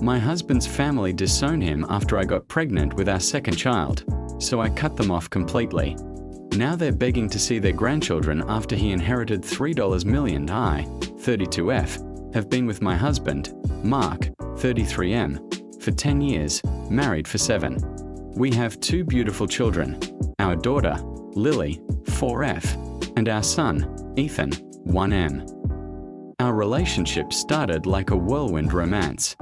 My husband's family disowned him after I got pregnant with our second child, so I cut them off completely. Now they're begging to see their grandchildren after he inherited $3 million. I, 32F, have been with my husband, Mark, 33M, for 10 years, married for 7. We have 2 beautiful children, our daughter, Lily, 4F, and our son, Ethan, 1M. Our relationship started like a whirlwind romance.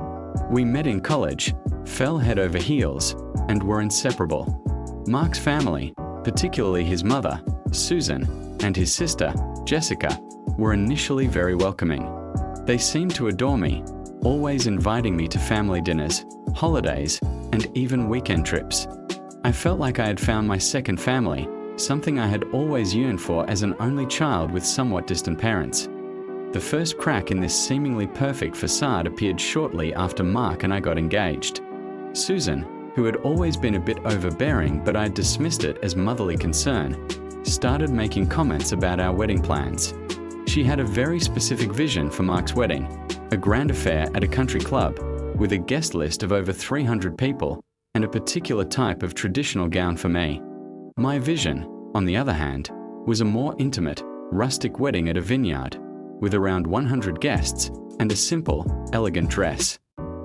We met in college, fell head over heels, and were inseparable. Mark's family, particularly his mother, Susan, and his sister, Jessica, were initially very welcoming. They seemed to adore me, always inviting me to family dinners, holidays, and even weekend trips. I felt like I had found my second family, something I had always yearned for as an only child with somewhat distant parents. The first crack in this seemingly perfect facade appeared shortly after Mark and I got engaged. Susan, who had always been a bit overbearing but I dismissed it as motherly concern, started making comments about our wedding plans. She had a very specific vision for Mark's wedding, a grand affair at a country club, with a guest list of over 300 people, and a particular type of traditional gown for me. My vision, on the other hand, was a more intimate, rustic wedding at a vineyard, with around 100 guests, and a simple, elegant dress.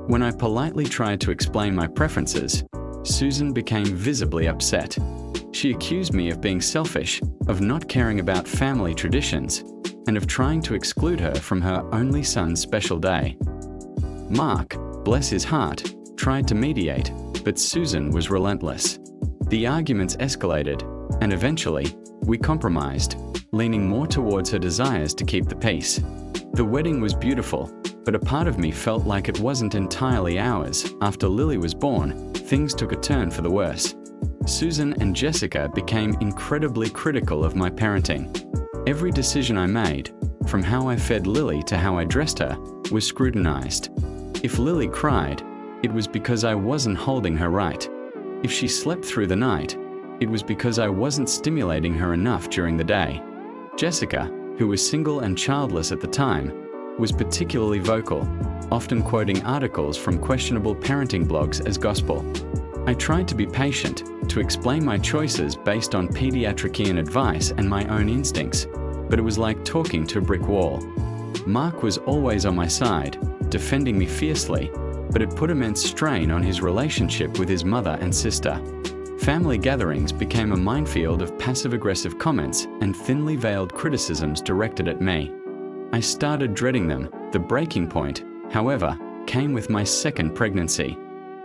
When I politely tried to explain my preferences, Susan became visibly upset. She accused me of being selfish, of not caring about family traditions, and of trying to exclude her from her only son's special day. Mark, bless his heart, tried to mediate, but Susan was relentless. The arguments escalated, and eventually, we compromised, leaning more towards her desires to keep the peace. The wedding was beautiful, but a part of me felt like it wasn't entirely ours. After Lily was born, things took a turn for the worse. Susan and Jessica became incredibly critical of my parenting. Every decision I made, from how I fed Lily to how I dressed her, was scrutinized. If Lily cried, it was because I wasn't holding her right. If she slept through the night, it was because I wasn't stimulating her enough during the day. Jessica, who was single and childless at the time, was particularly vocal, often quoting articles from questionable parenting blogs as gospel. I tried to be patient, to explain my choices based on pediatrician advice and my own instincts, but it was like talking to a brick wall. Mark was always on my side, defending me fiercely, but it put immense strain on his relationship with his mother and sister. Family gatherings became a minefield of passive-aggressive comments and thinly veiled criticisms directed at me. I started dreading them. The breaking point, however, came with my second pregnancy.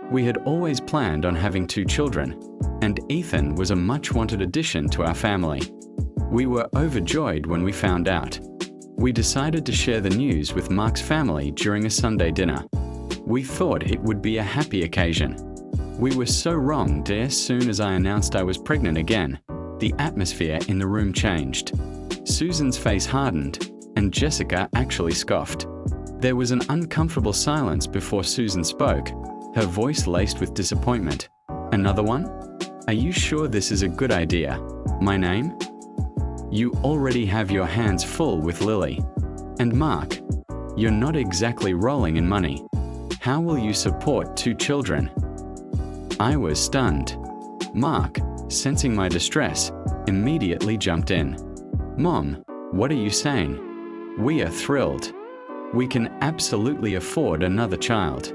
We had always planned on having 2 children, and Ethan was a much-wanted addition to our family. We were overjoyed when we found out. We decided to share the news with Mark's family during a Sunday dinner. We thought it would be a happy occasion. We were so wrong. As soon as I announced I was pregnant again, the atmosphere in the room changed. Susan's face hardened, and Jessica actually scoffed. There was an uncomfortable silence before Susan spoke, her voice laced with disappointment. "Another one? Are you sure this is a good idea? My name? You already have your hands full with Lily. And Mark, you're not exactly rolling in money. How will you support 2 children?" I was stunned. Mark, sensing my distress, immediately jumped in. "Mom, what are you saying? We are thrilled. We can absolutely afford another child.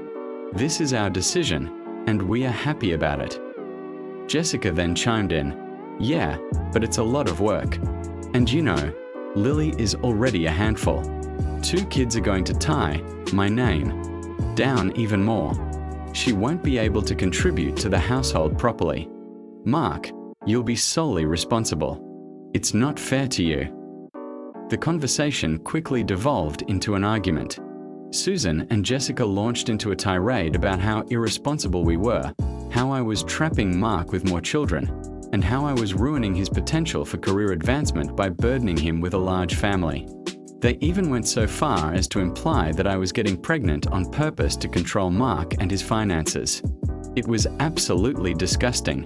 This is our decision, and we are happy about it." Jessica then chimed in, "Yeah, but it's a lot of work. And you know, Lily is already a handful. 2 kids are going to tie my name down even more. She won't be able to contribute to the household properly. Mark, you'll be solely responsible. It's not fair to you." The conversation quickly devolved into an argument. Susan and Jessica launched into a tirade about how irresponsible we were, how I was trapping Mark with more children, and how I was ruining his potential for career advancement by burdening him with a large family. They even went so far as to imply that I was getting pregnant on purpose to control Mark and his finances. It was absolutely disgusting.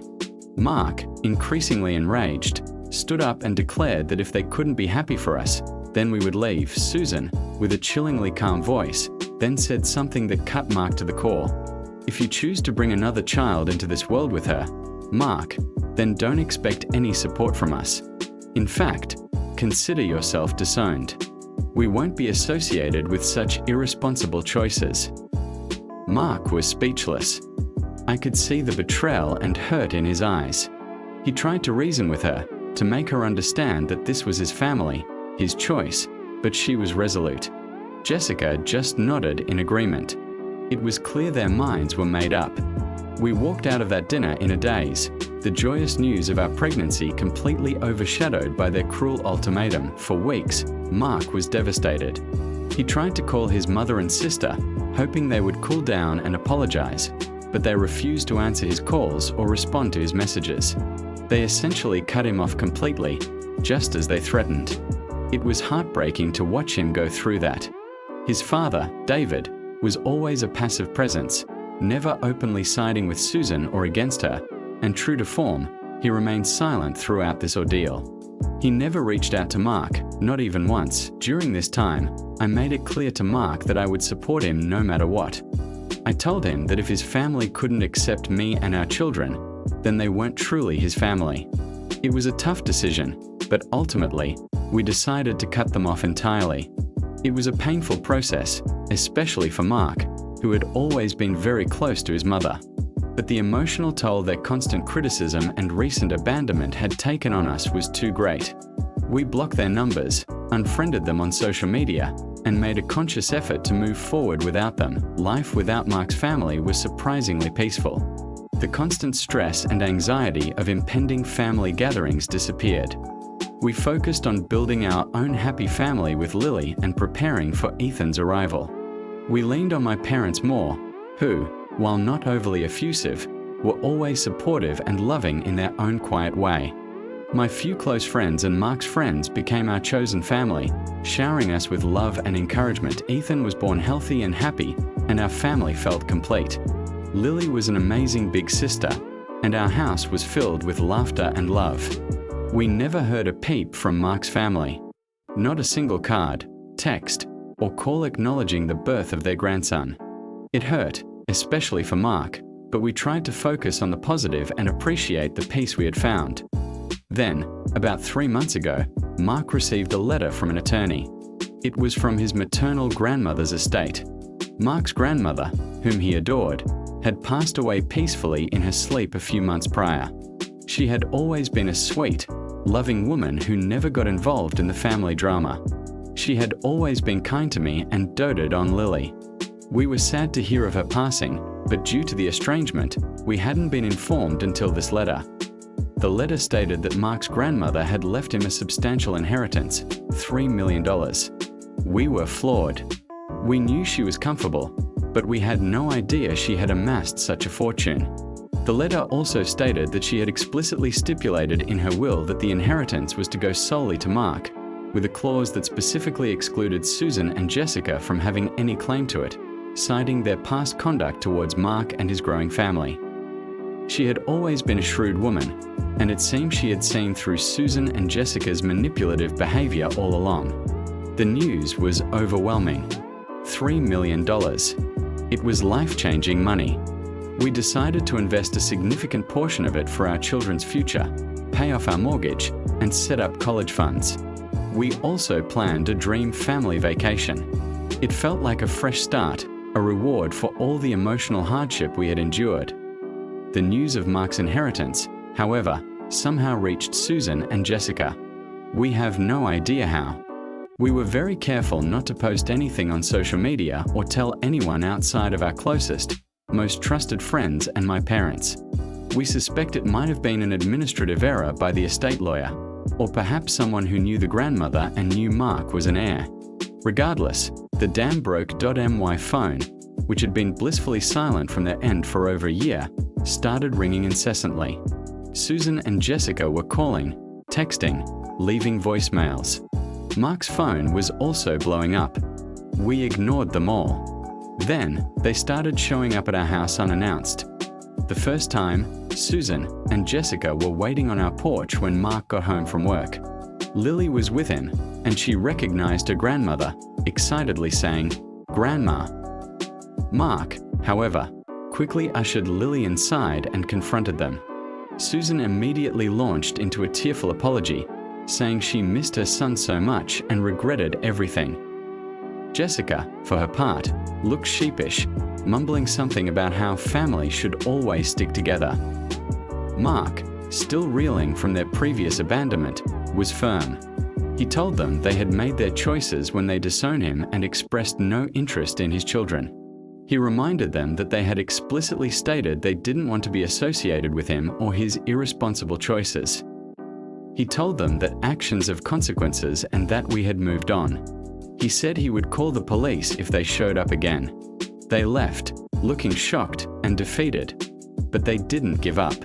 Mark, increasingly enraged, stood up and declared that if they couldn't be happy for us, then we would leave. Susan, with a chillingly calm voice, then said something that cut Mark to the core. If you choose to bring another child into this world with her, Mark, then don't expect any support from us. In fact, consider yourself disowned. We won't be associated with such irresponsible choices. Mark was speechless. I could see the betrayal and hurt in his eyes. He tried to reason with her, to make her understand that this was his family, his choice, but she was resolute. Jessica just nodded in agreement. It was clear their minds were made up. We walked out of that dinner in a daze, the joyous news of our pregnancy completely overshadowed by their cruel ultimatum. For weeks, Mark was devastated. He tried to call his mother and sister, hoping they would cool down and apologize, but they refused to answer his calls or respond to his messages. They essentially cut him off completely, just as they threatened. It was heartbreaking to watch him go through that. His father, David, was always a passive presence, never openly siding with Susan or against her, and true to form, he remained silent throughout this ordeal. He never reached out to Mark, not even once. During this time, I made it clear to Mark that I would support him no matter what. I told him that if his family couldn't accept me and our children, then they weren't truly his family. It was a tough decision, but ultimately, we decided to cut them off entirely. It was a painful process, especially for Mark, who had always been very close to his mother. But the emotional toll their constant criticism and recent abandonment had taken on us was too great. We blocked their numbers, unfriended them on social media, and made a conscious effort to move forward without them. Life without Mark's family was surprisingly peaceful. The constant stress and anxiety of impending family gatherings disappeared. We focused on building our own happy family with Lily and preparing for Ethan's arrival. We leaned on my parents more, who, while not overly effusive, were always supportive and loving in their own quiet way. My few close friends and Mark's friends became our chosen family, showering us with love and encouragement. Ethan was born healthy and happy, and our family felt complete. Lily was an amazing big sister, and our house was filled with laughter and love. We never heard a peep from Mark's family. Not a single card, text, or call acknowledging the birth of their grandson. It hurt, especially for Mark, but we tried to focus on the positive and appreciate the peace we had found. Then, about 3 months ago, Mark received a letter from an attorney. It was from his maternal grandmother's estate. Mark's grandmother, whom he adored, had passed away peacefully in her sleep a few months prior. She had always been a sweet, loving woman who never got involved in the family drama. She had always been kind to me and doted on Lily. We were sad to hear of her passing, but due to the estrangement, we hadn't been informed until this letter. The letter stated that Mark's grandmother had left him a substantial inheritance, $3 million. We were floored. We knew she was comfortable, but we had no idea she had amassed such a fortune. The letter also stated that she had explicitly stipulated in her will that the inheritance was to go solely to Mark, with a clause that specifically excluded Susan and Jessica from having any claim to it, citing their past conduct towards Mark and his growing family. She had always been a shrewd woman, and it seemed she had seen through Susan and Jessica's manipulative behavior all along. The news was overwhelming. $3 million. It was life-changing money. We decided to invest a significant portion of it for our children's future, pay off our mortgage, and set up college funds. We also planned a dream family vacation. It felt like a fresh start, a reward for all the emotional hardship we had endured. The news of Mark's inheritance, however, somehow reached Susan and Jessica. We have no idea how. We were very careful not to post anything on social media or tell anyone outside of our closest, most trusted friends and my parents. We suspect it might have been an administrative error by the estate lawyer, or perhaps someone who knew the grandmother and knew Mark was an heir. Regardless, the damnbroke.my phone, which had been blissfully silent from their end for over a year, started ringing incessantly. Susan and Jessica were calling, texting, leaving voicemails. Mark's phone was also blowing up. We ignored them all. Then, they started showing up at our house unannounced. The first time, Susan and Jessica were waiting on our porch when Mark got home from work. Lily was with him, and she recognized her grandmother, excitedly saying, "Grandma, Mark, however, quickly ushered Lily inside and confronted them. Susan immediately launched into a tearful apology, saying she missed her son so much and regretted everything. Jessica, for her part, looked sheepish, mumbling something about how family should always stick together. Mark, still reeling from their previous abandonment, was firm. He told them they had made their choices when they disowned him and expressed no interest in his children. He reminded them that they had explicitly stated they didn't want to be associated with him or his irresponsible choices. He told them that actions have consequences and that we had moved on. He said he would call the police if they showed up again. They left, looking shocked and defeated, but they didn't give up.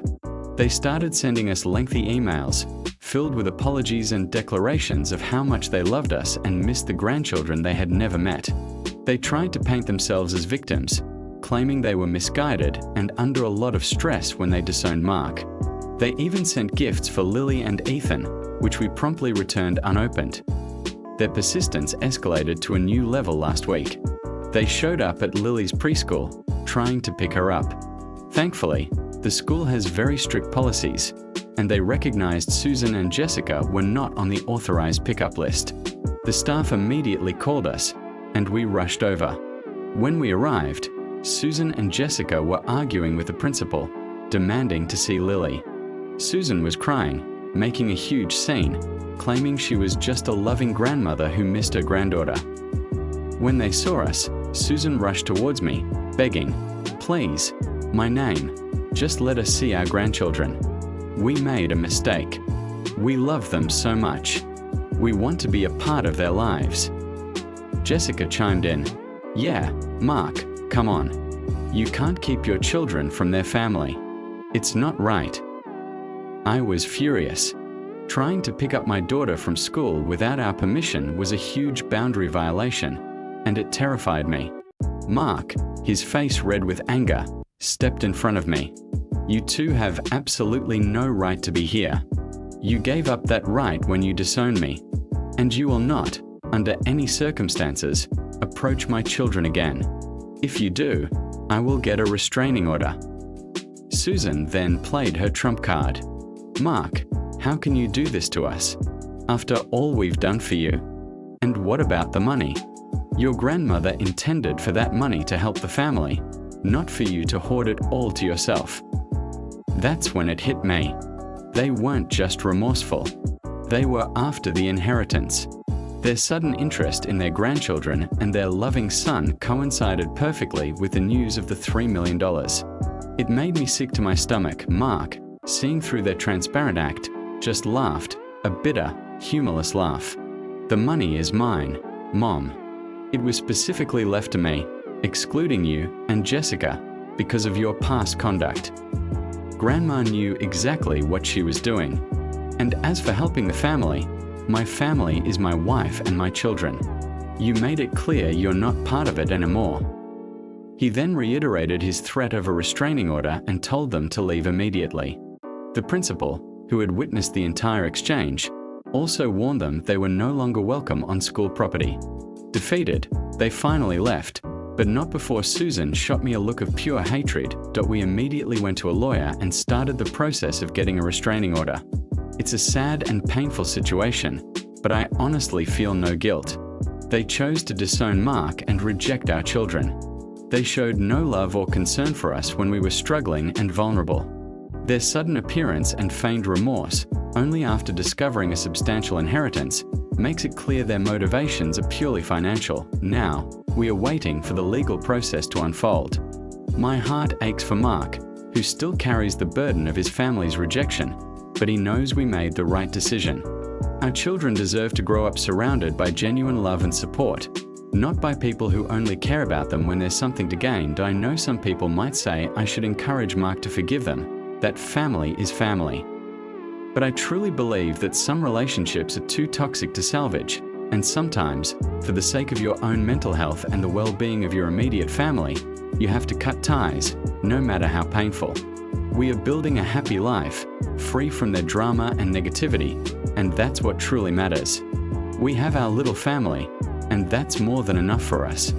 They started sending us lengthy emails, filled with apologies and declarations of how much they loved us and missed the grandchildren they had never met. They tried to paint themselves as victims, claiming they were misguided and under a lot of stress when they disowned Mark. They even sent gifts for Lily and Ethan, which we promptly returned unopened. Their persistence escalated to a new level last week. They showed up at Lily's preschool, trying to pick her up. Thankfully, the school has very strict policies, and they recognized Susan and Jessica were not on the authorized pickup list. The staff immediately called us, and we rushed over. When we arrived, Susan and Jessica were arguing with the principal, demanding to see Lily. Susan was crying, making a huge scene, claiming she was just a loving grandmother who missed her granddaughter. When they saw us, Susan rushed towards me, begging, "Please, my name, just let us see our grandchildren. We made a mistake. We love them so much. We want to be a part of their lives." Jessica chimed in, "Yeah, Mark, come on. You can't keep your children from their family. It's not right." I was furious. Trying to pick up my daughter from school without our permission was a huge boundary violation, and it terrified me. Mark, his face red with anger, stepped in front of me. "You two have absolutely no right to be here. You gave up that right when you disowned me, and you will not, under any circumstances, approach my children again. If you do, I will get a restraining order." Susan then played her trump card. "Mark, how can you do this to us? After all we've done for you? And what about the money? Your grandmother intended for that money to help the family, not for you to hoard it all to yourself." That's when it hit me. They weren't just remorseful. They were after the inheritance. Their sudden interest in their grandchildren and their loving son coincided perfectly with the news of the $3 million. It made me sick to my stomach. Mark, seeing through their transparent act, just laughed, a bitter, humorless laugh. "The money is mine, Mom. It was specifically left to me, excluding you and Jessica, because of your past conduct." Grandma knew exactly what she was doing. And as for helping the family, my family is my wife and my children. You made it clear you're not part of it anymore. He then reiterated his threat of a restraining order and told them to leave immediately. The principal, who had witnessed the entire exchange, also warned them they were no longer welcome on school property. Defeated, they finally left, but not before Susan shot me a look of pure hatred. We immediately went to a lawyer and started the process of getting a restraining order. It's a sad and painful situation, but I honestly feel no guilt. They chose to disown Mark and reject our children. They showed no love or concern for us when we were struggling and vulnerable. Their sudden appearance and feigned remorse, only after discovering a substantial inheritance, makes it clear their motivations are purely financial. Now, we are waiting for the legal process to unfold. My heart aches for Mark, who still carries the burden of his family's rejection, but he knows we made the right decision. Our children deserve to grow up surrounded by genuine love and support, not by people who only care about them when there's something to gain. I know some people might say I should encourage Mark to forgive them, that family is family. But I truly believe that some relationships are too toxic to salvage, and sometimes, for the sake of your own mental health and the well-being of your immediate family, you have to cut ties, no matter how painful. We are building a happy life, free from their drama and negativity, and that's what truly matters. We have our little family, and that's more than enough for us.